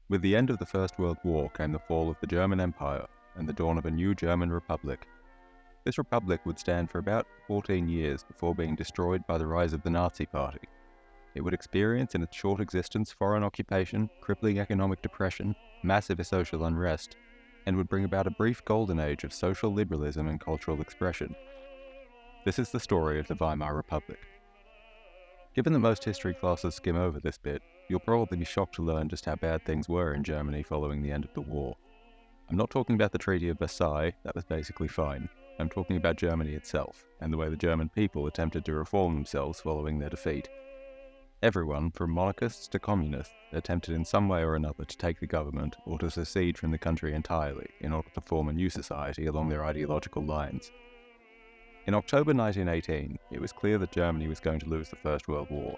With the end of the First World War came the fall of the German Empire and the dawn of a new German Republic. This republic would stand for about 14 years before being destroyed by the rise of the Nazi Party. It would experience in its short existence foreign occupation, crippling economic depression, massive social unrest, and would bring about a brief golden age of social liberalism and cultural expression. This is the story of the Weimar Republic. Given that most history classes skim over this bit, you'll probably be shocked to learn just how bad things were in Germany following the end of the war. I'm not talking about the Treaty of Versailles, that was basically fine. I'm talking about Germany itself, and the way the German people attempted to reform themselves following their defeat. Everyone, from monarchists to communists, attempted in some way or another to take the government or to secede from the country entirely in order to form a new society along their ideological lines. In October 1918, it was clear that Germany was going to lose the First World War.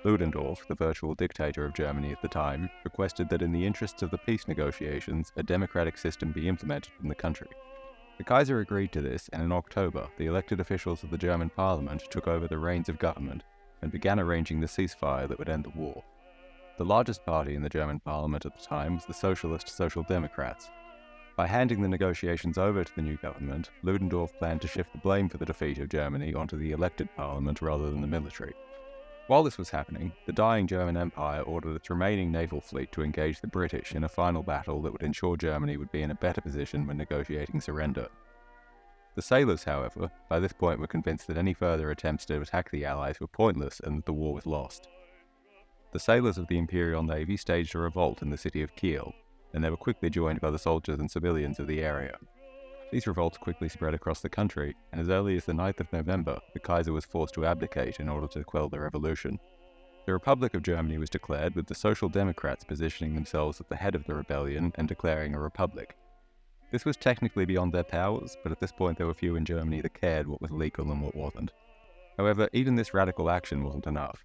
Ludendorff, the virtual dictator of Germany at the time, requested that in the interests of the peace negotiations, a democratic system be implemented in the country. The Kaiser agreed to this, and in October, the elected officials of the German parliament took over the reins of government and began arranging the ceasefire that would end the war. The largest party in the German parliament at the time was the Socialist Social Democrats. By handing the negotiations over to the new government, Ludendorff planned to shift the blame for the defeat of Germany onto the elected parliament rather than the military. While this was happening, the dying German Empire ordered its remaining naval fleet to engage the British in a final battle that would ensure Germany would be in a better position when negotiating surrender. The sailors, however, by this point were convinced that any further attempts to attack the Allies were pointless and that the war was lost. The sailors of the Imperial Navy staged a revolt in the city of Kiel, and they were quickly joined by the soldiers and civilians of the area. These revolts quickly spread across the country, and as early as the 9th of November, the Kaiser was forced to abdicate in order to quell the revolution. The Republic of Germany was declared, with the Social Democrats positioning themselves at the head of the rebellion and declaring a republic. This was technically beyond their powers, but at this point there were few in Germany that cared what was legal and what wasn't. However, even this radical action wasn't enough.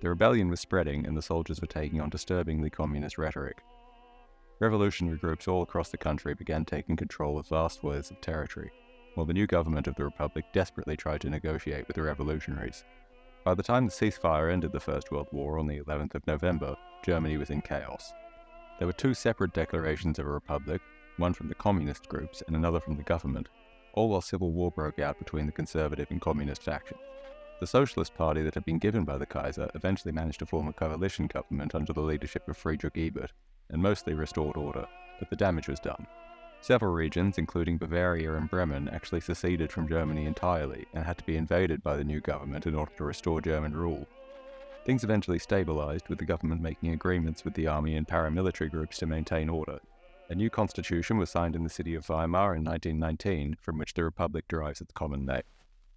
The rebellion was spreading, and the soldiers were taking on disturbingly communist rhetoric. Revolutionary groups all across the country began taking control of vast swathes of territory, while the new government of the Republic desperately tried to negotiate with the revolutionaries. By the time the ceasefire ended the First World War on the 11th of November, Germany was in chaos. There were two separate declarations of a republic, one from the communist groups and another from the government, all while civil war broke out between the conservative and communist factions. The Socialist Party that had been given by the Kaiser eventually managed to form a coalition government under the leadership of Friedrich Ebert, and mostly restored order, but the damage was done. Several regions, including Bavaria and Bremen, actually seceded from Germany entirely and had to be invaded by the new government in order to restore German rule. Things eventually stabilized, with the government making agreements with the army and paramilitary groups to maintain order. A new constitution was signed in the city of Weimar in 1919, from which the Republic derives its common name.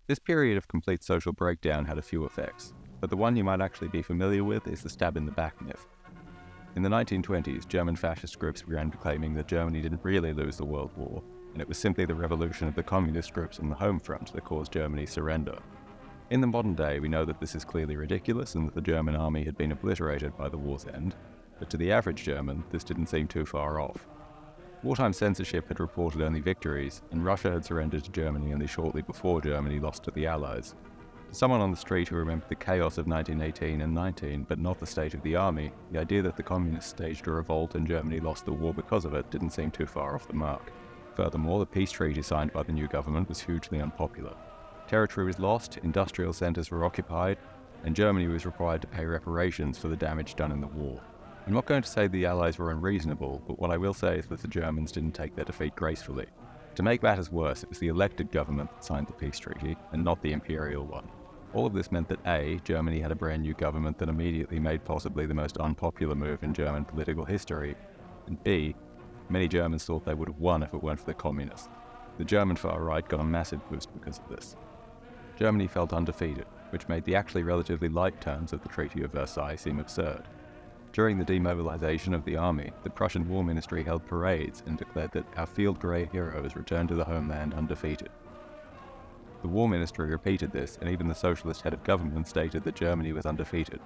This period of complete social breakdown had a few effects, but the one you might actually be familiar with is the stab-in-the-back myth. In the 1920s, German fascist groups began claiming that Germany didn't really lose the World War, and it was simply the revolution of the communist groups on the home front that caused Germany's surrender. In the modern day, we know that this is clearly ridiculous and that the German army had been obliterated by the war's end, but to the average German, this didn't seem too far off. Wartime censorship had reported only victories, and Russia had surrendered to Germany only shortly before Germany lost to the Allies. To someone on the street who remembered the chaos of 1918 and 19, but not the state of the army, the idea that the communists staged a revolt and Germany lost the war because of it didn't seem too far off the mark. Furthermore, the peace treaty signed by the new government was hugely unpopular. Territory was lost, industrial centres were occupied, and Germany was required to pay reparations for the damage done in the war. I'm not going to say the Allies were unreasonable, but what I will say is that the Germans didn't take their defeat gracefully. To make matters worse, it was the elected government that signed the peace treaty, and not the imperial one. All of this meant that A, Germany had a brand new government that immediately made possibly the most unpopular move in German political history, and B, many Germans thought they would have won if it weren't for the communists. The German far right got a massive boost because of this. Germany felt undefeated, which made the actually relatively light terms of the Treaty of Versailles seem absurd. During the demobilization of the army, the Prussian War Ministry held parades and declared that our field grey heroes returned to the homeland undefeated. The War Ministry repeated this, and even the socialist head of government stated that Germany was undefeated.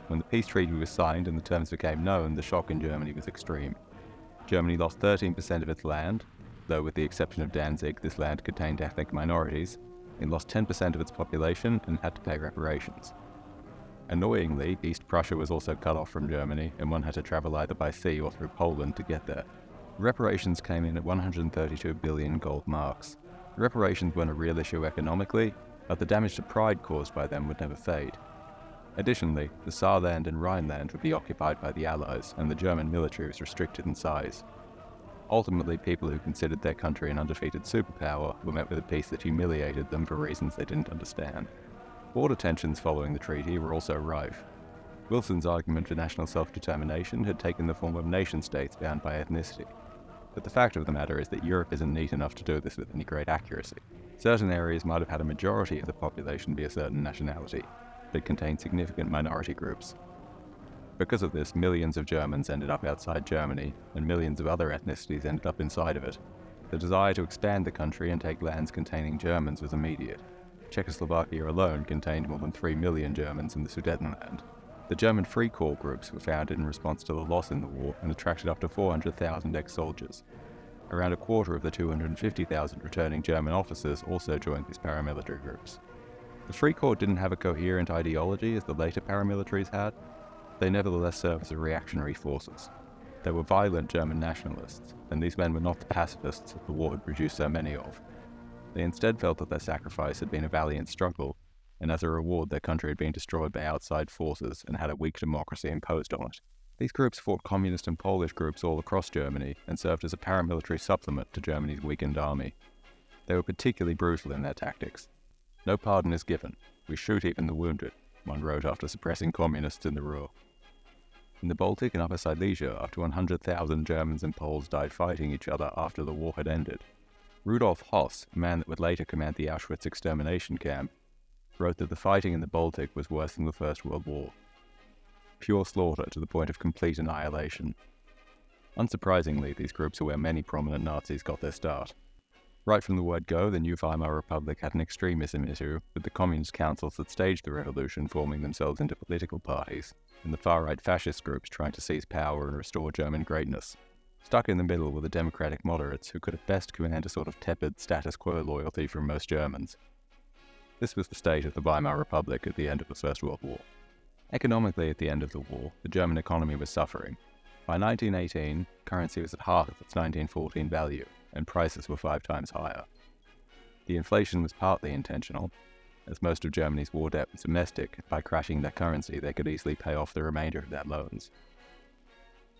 When the peace treaty was signed and the terms became known, the shock in Germany was extreme. Germany lost 13% of its land, though with the exception of Danzig, this land contained ethnic minorities. It lost 10% of its population and had to pay reparations. Annoyingly, East Prussia was also cut off from Germany, and one had to travel either by sea or through Poland to get there. Reparations came in at 132 billion gold marks. Reparations weren't a real issue economically, but the damage to pride caused by them would never fade. Additionally, the Saarland and Rhineland would be occupied by the Allies, and the German military was restricted in size. Ultimately, people who considered their country an undefeated superpower were met with a peace that humiliated them for reasons they didn't understand. Border tensions following the treaty were also rife. Wilson's argument for national self-determination had taken the form of nation-states bound by ethnicity. But the fact of the matter is that Europe isn't neat enough to do this with any great accuracy. Certain areas might have had a majority of the population be a certain nationality, but contained significant minority groups. Because of this, millions of Germans ended up outside Germany, and millions of other ethnicities ended up inside of it. The desire to expand the country and take lands containing Germans was immediate. Czechoslovakia alone contained more than 3 million Germans in the Sudetenland. The German Free Corps groups were founded in response to the loss in the war and attracted up to 400,000 ex-soldiers. Around a quarter of the 250,000 returning German officers also joined these paramilitary groups. The Free Corps didn't have a coherent ideology as the later paramilitaries had. They nevertheless served as reactionary forces. They were violent German nationalists, and these men were not the pacifists that the war had produced so many of. They instead felt that their sacrifice had been a valiant struggle, and as a reward their country had been destroyed by outside forces and had a weak democracy imposed on it. These groups fought communist and Polish groups all across Germany and served as a paramilitary supplement to Germany's weakened army. They were particularly brutal in their tactics. "No pardon is given. We shoot even the wounded," one wrote after suppressing communists in the Ruhr. In the Baltic and Upper Silesia, up to 100,000 Germans and Poles died fighting each other after the war had ended. Rudolf Hoss, a man that would later command the Auschwitz extermination camp, wrote that the fighting in the Baltic was worse than the First World War. Pure slaughter to the point of complete annihilation. Unsurprisingly, these groups are where many prominent Nazis got their start. Right from the word go, the new Weimar Republic had an extremism issue, with the communist councils that staged the revolution forming themselves into political parties, and the far-right fascist groups trying to seize power and restore German greatness. Stuck in the middle were the democratic moderates, who could at best command a sort of tepid status quo loyalty from most Germans. This was the state of the Weimar Republic at the end of the First World War. Economically, at the end of the war, the German economy was suffering. By 1918, currency was at half of its 1914 value, and prices were 5 times higher. The inflation was partly intentional, as most of Germany's war debt was domestic. By crashing their currency, they could easily pay off the remainder of their loans.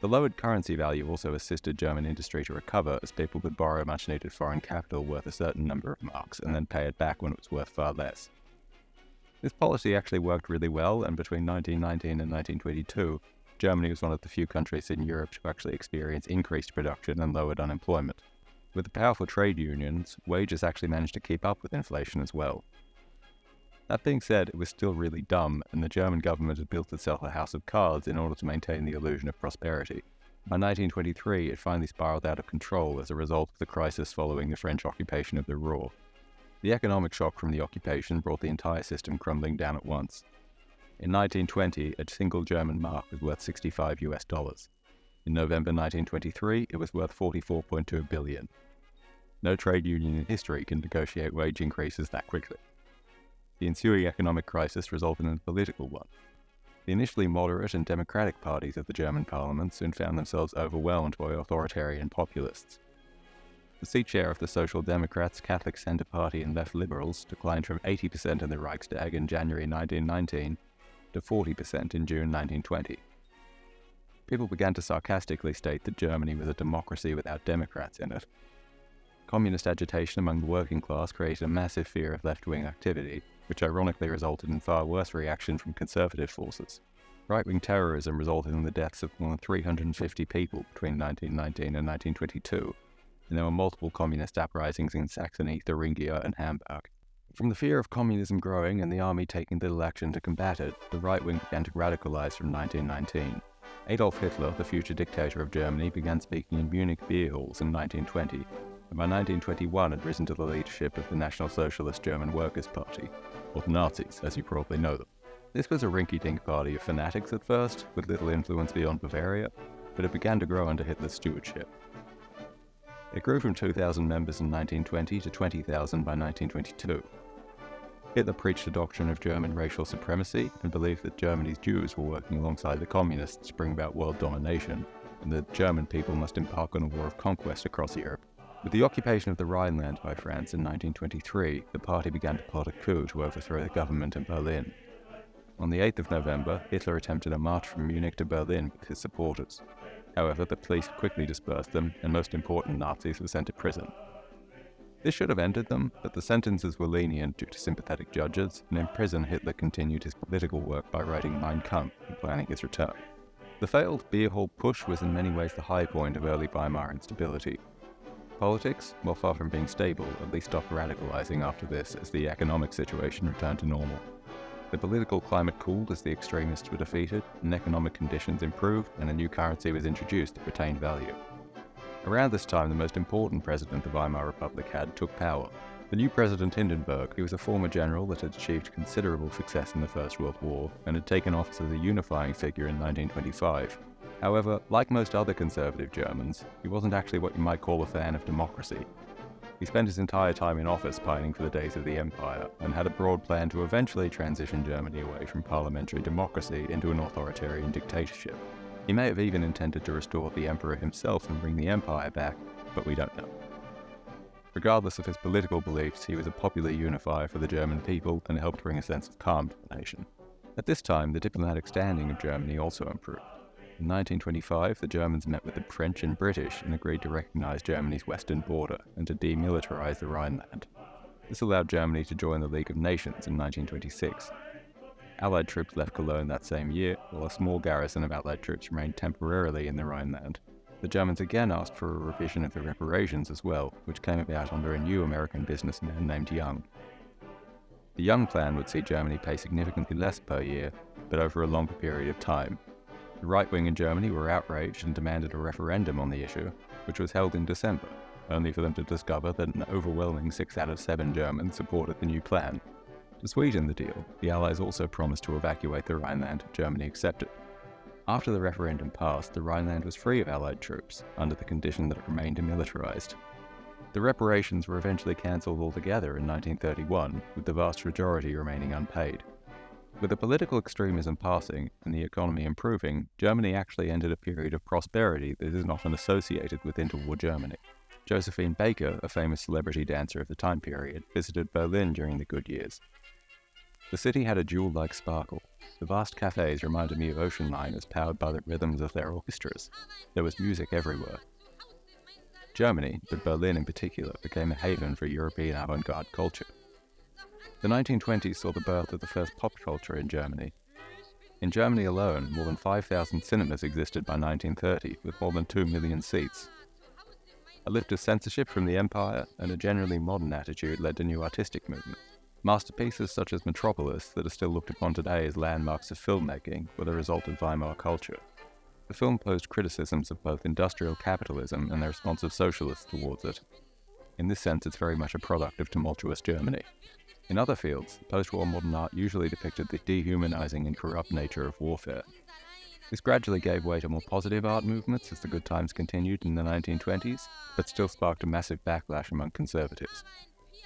The lowered currency value also assisted German industry to recover, as people could borrow much-needed foreign capital worth a certain number of marks and then pay it back when it was worth far less. This policy actually worked really well, and between 1919 and 1922, Germany was one of the few countries in Europe to actually experience increased production and lowered unemployment. With the powerful trade unions, wages actually managed to keep up with inflation as well. That being said, it was still really dumb, and the German government had built itself a house of cards in order to maintain the illusion of prosperity. By 1923, it finally spiraled out of control as a result of the crisis following the French occupation of the Ruhr. The economic shock from the occupation brought the entire system crumbling down at once. In 1920, a single German mark was worth $65. In November 1923, it was worth 44.2 billion. No trade union in history can negotiate wage increases that quickly. The ensuing economic crisis resulted in a political one. The initially moderate and democratic parties of the German parliament soon found themselves overwhelmed by authoritarian populists. The seat share of the Social Democrats, Catholic Centre Party and Left Liberals declined from 80% in the Reichstag in January 1919 to 40% in June 1920. People began to sarcastically state that Germany was a democracy without Democrats in it. Communist agitation among the working class created a massive fear of left-wing activity, which ironically resulted in far worse reaction from conservative forces. Right-wing terrorism resulted in the deaths of more than 350 people between 1919 and 1922, and there were multiple communist uprisings in Saxony, Thuringia, and Hamburg. From the fear of communism growing and the army taking little action to combat it, the right wing began to radicalize from 1919. Adolf Hitler, the future dictator of Germany, began speaking in Munich beer halls in 1920, and by 1921 had risen to the leadership of the National Socialist German Workers' Party, or the Nazis, as you probably know them. This was a rinky-dink party of fanatics at first, with little influence beyond Bavaria, but it began to grow under Hitler's stewardship. It grew from 2,000 members in 1920 to 20,000 by 1922. Hitler preached a doctrine of German racial supremacy and believed that Germany's Jews were working alongside the communists to bring about world domination, and that German people must embark on a war of conquest across Europe. With the occupation of the Rhineland by France in 1923, the party began to plot a coup to overthrow the government in Berlin. On the 8th of November, Hitler attempted a march from Munich to Berlin with his supporters. However, the police quickly dispersed them, and most important Nazis were sent to prison. This should have ended them, but the sentences were lenient due to sympathetic judges, and in prison Hitler continued his political work by writing Mein Kampf and planning his return. The failed beer hall push was in many ways the high point of early Weimar instability. Politics, while far from being stable, at least stopped radicalizing after this as the economic situation returned to normal. The political climate cooled as the extremists were defeated, and economic conditions improved, and a new currency was introduced that retained value. Around this time, the most important president the Weimar Republic had took power. The new president Hindenburg, who was a former general that had achieved considerable success in the First World War and had taken office as a unifying figure in 1925. However, like most other conservative Germans, he wasn't actually what you might call a fan of democracy. He spent his entire time in office pining for the days of the Empire, and had a broad plan to eventually transition Germany away from parliamentary democracy into an authoritarian dictatorship. He may have even intended to restore the emperor himself and bring the empire back, but we don't know. Regardless of his political beliefs, he was a popular unifier for the German people and helped bring a sense of calm to the nation. At this time, the diplomatic standing of Germany also improved. In 1925, the Germans met with the French and British and agreed to recognize Germany's western border and to demilitarize the Rhineland. This allowed Germany to join the League of Nations in 1926. Allied troops left Cologne that same year, while a small garrison of Allied troops remained temporarily in the Rhineland. The Germans again asked for a revision of the reparations as well, which came about under a new American businessman named Young. The Young plan would see Germany pay significantly less per year, but over a longer period of time. The right wing in Germany were outraged and demanded a referendum on the issue, which was held in December, only for them to discover that an overwhelming 6 out of 7 Germans supported the new plan. To sweeten the deal, the Allies also promised to evacuate the Rhineland if Germany accepted. After the referendum passed, the Rhineland was free of Allied troops, under the condition that it remained demilitarized. The reparations were eventually cancelled altogether in 1931, with the vast majority remaining unpaid. With the political extremism passing and the economy improving, Germany actually entered a period of prosperity that is often associated with interwar Germany. Josephine Baker, a famous celebrity dancer of the time period, visited Berlin during the good years. The city had a jewel-like sparkle. The vast cafes reminded me of ocean liners powered by the rhythms of their orchestras. There was music everywhere. Germany, but Berlin in particular, became a haven for European avant-garde culture. The 1920s saw the birth of the first pop culture in Germany. In Germany alone, more than 5,000 cinemas existed by 1930, with more than 2 million seats. A lift of censorship from the empire and a generally modern attitude led to new artistic movements. Masterpieces such as Metropolis, that are still looked upon today as landmarks of filmmaking, were the result of Weimar culture. The film posed criticisms of both industrial capitalism and the response of socialists towards it. In this sense, it's very much a product of tumultuous Germany. In other fields, post-war modern art usually depicted the dehumanizing and corrupt nature of warfare. This gradually gave way to more positive art movements as the good times continued in the 1920s, but still sparked a massive backlash among conservatives.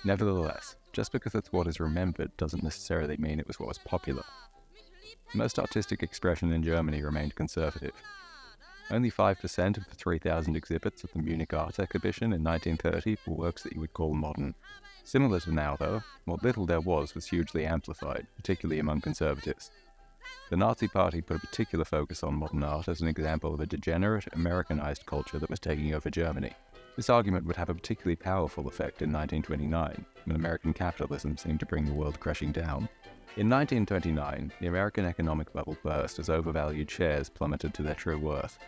Nevertheless, just because it's what is remembered doesn't necessarily mean it was what was popular. Most artistic expression in Germany remained conservative. Only 5% of the 3,000 exhibits at the Munich Art Exhibition in 1930 were works that you would call modern. Similar to now, though, what little there was hugely amplified, particularly among conservatives. The Nazi Party put a particular focus on modern art as an example of a degenerate, Americanized culture that was taking over Germany. This argument would have a particularly powerful effect in 1929, when American capitalism seemed to bring the world crashing down. In 1929, the American economic bubble burst as overvalued shares plummeted to their true worth.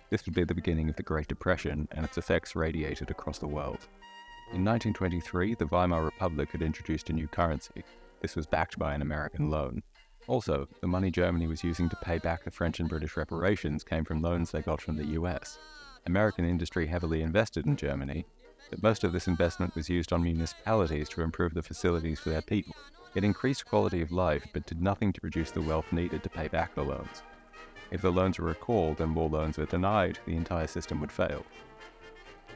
This would be the beginning of the Great Depression, and its effects radiated across the world. In 1923, the Weimar Republic had introduced a new currency. This was backed by an American loan. Also, the money Germany was using to pay back the French and British reparations came from loans they got from the US. American industry heavily invested in Germany, but most of this investment was used on municipalities to improve the facilities for their people. It increased quality of life, but did nothing to produce the wealth needed to pay back the loans. If the loans were recalled and more loans were denied, the entire system would fail.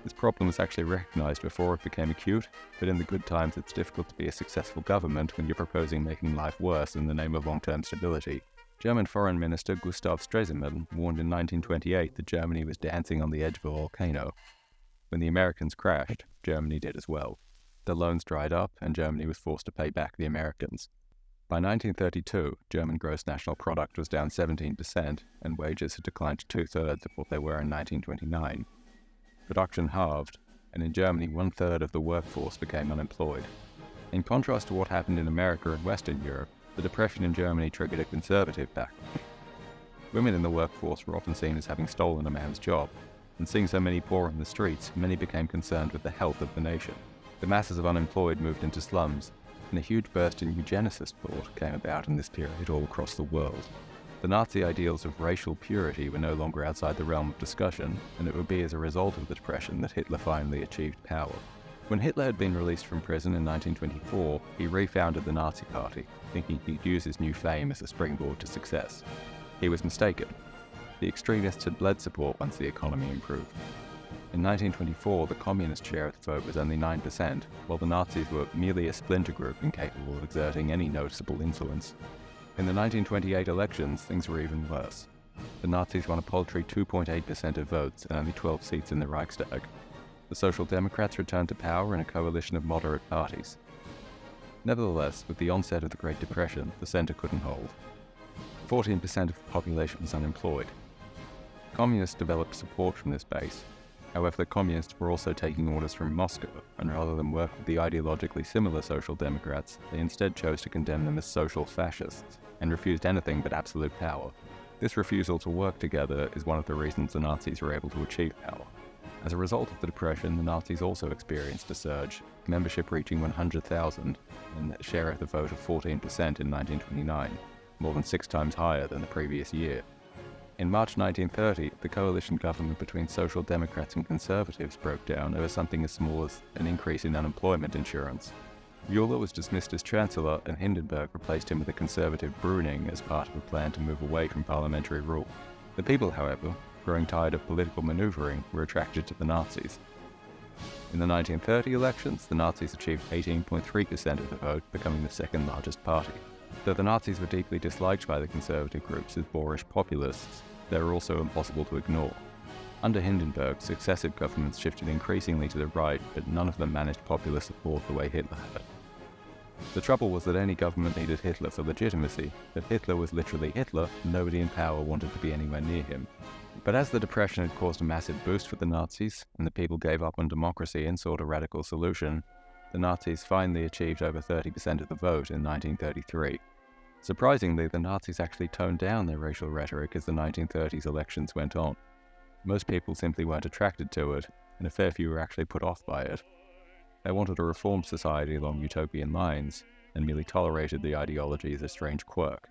This problem was actually recognised before it became acute, but in the good times it's difficult to be a successful government when you're proposing making life worse in the name of long-term stability. German Foreign Minister Gustav Stresemann warned in 1928 that Germany was dancing on the edge of a volcano. When the Americans crashed, Germany did as well. The loans dried up and Germany was forced to pay back the Americans. By 1932, German gross national product was down 17% and wages had declined to two-thirds of what they were in 1929. Production halved, and in Germany 1/3 of the workforce became unemployed. In contrast to what happened in America and Western Europe, the Depression in Germany triggered a conservative backlash. Women in the workforce were often seen as having stolen a man's job, and seeing so many poor in the streets, many became concerned with the health of the nation. The masses of unemployed moved into slums, and a huge burst in eugenicist thought came about in this period all across the world. The Nazi ideals of racial purity were no longer outside the realm of discussion, and it would be as a result of the Depression that Hitler finally achieved power. When Hitler had been released from prison in 1924, he refounded the Nazi Party, thinking he'd use his new fame as a springboard to success. He was mistaken. The extremists had bled support once the economy improved. In 1924, the communist share of the vote was only 9%, while the Nazis were merely a splinter group incapable of exerting any noticeable influence. In the 1928 elections, things were even worse. The Nazis won a paltry 2.8% of votes and only 12 seats in the Reichstag. The Social Democrats returned to power in a coalition of moderate parties. Nevertheless, with the onset of the Great Depression, the centre couldn't hold. 14% of the population was unemployed. Communists developed support from this base. However, the communists were also taking orders from Moscow, and rather than work with the ideologically similar Social Democrats, they instead chose to condemn them as social fascists, and refused anything but absolute power. This refusal to work together is one of the reasons the Nazis were able to achieve power. As a result of the Depression, the Nazis also experienced a surge, membership reaching 100,000, and a share of the vote of 14% in 1929, more than 6 times higher than the previous year. In March 1930, the coalition government between Social Democrats and Conservatives broke down over something as small as an increase in unemployment insurance. Müller was dismissed as Chancellor and Hindenburg replaced him with a conservative Brüning as part of a plan to move away from parliamentary rule. The people, however, growing tired of political maneuvering, were attracted to the Nazis. In the 1930 elections, the Nazis achieved 18.3% of the vote, becoming the second largest party. Though the Nazis were deeply disliked by the conservative groups as boorish populists, they were also impossible to ignore. Under Hindenburg, successive governments shifted increasingly to the right, but none of them managed popular support the way Hitler had. The trouble was that any government needed Hitler for legitimacy, but Hitler was literally Hitler, and nobody in power wanted to be anywhere near him. But as the Depression had caused a massive boost for the Nazis, and the people gave up on democracy and sought a radical solution, the Nazis finally achieved over 30% of the vote in 1933. Surprisingly, the Nazis actually toned down their racial rhetoric as the 1930s elections went on. Most people simply weren't attracted to it, and a fair few were actually put off by it. They wanted a reformed society along utopian lines, and merely tolerated the ideology as a strange quirk.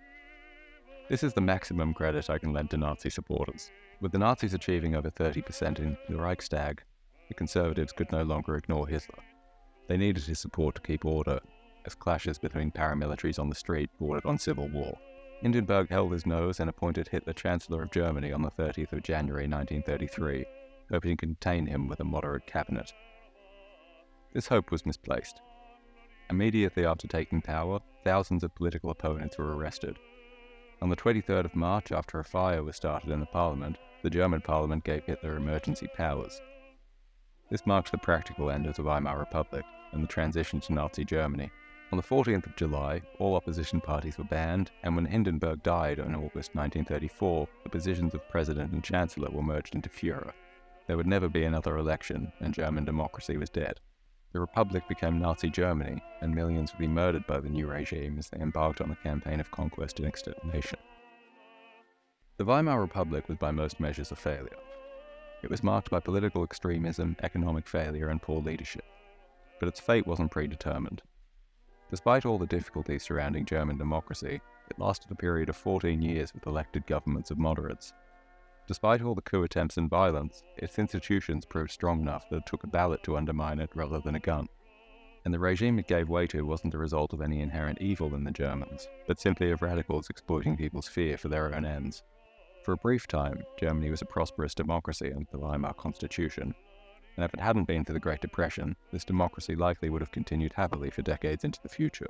This is the maximum credit I can lend to Nazi supporters. With the Nazis achieving over 30% in the Reichstag, the Conservatives could no longer ignore Hitler. They needed his support to keep order, as clashes between paramilitaries on the street bordered on civil war. Hindenburg held his nose and appointed Hitler Chancellor of Germany on the 30th of January 1933, hoping to contain him with a moderate cabinet. This hope was misplaced. Immediately after taking power, thousands of political opponents were arrested. On the 23rd of March, after a fire was started in the parliament, the German parliament gave Hitler emergency powers. This marked the practical end of the Weimar Republic and the transition to Nazi Germany. On the 14th of July, all opposition parties were banned, and when Hindenburg died in August 1934, the positions of President and Chancellor were merged into Führer. There would never be another election, and German democracy was dead. The Republic became Nazi Germany, and millions would be murdered by the new regime as they embarked on a campaign of conquest and extermination. The Weimar Republic was by most measures a failure. It was marked by political extremism, economic failure, and poor leadership. But its fate wasn't predetermined. Despite all the difficulties surrounding German democracy, it lasted a period of 14 years with elected governments of moderates. Despite all the coup attempts and violence, its institutions proved strong enough that it took a ballot to undermine it rather than a gun. And the regime it gave way to wasn't the result of any inherent evil in the Germans, but simply of radicals exploiting people's fear for their own ends. For a brief time, Germany was a prosperous democracy under the Weimar Constitution. and if it hadn't been for the Great Depression, this democracy likely would have continued happily for decades into the future.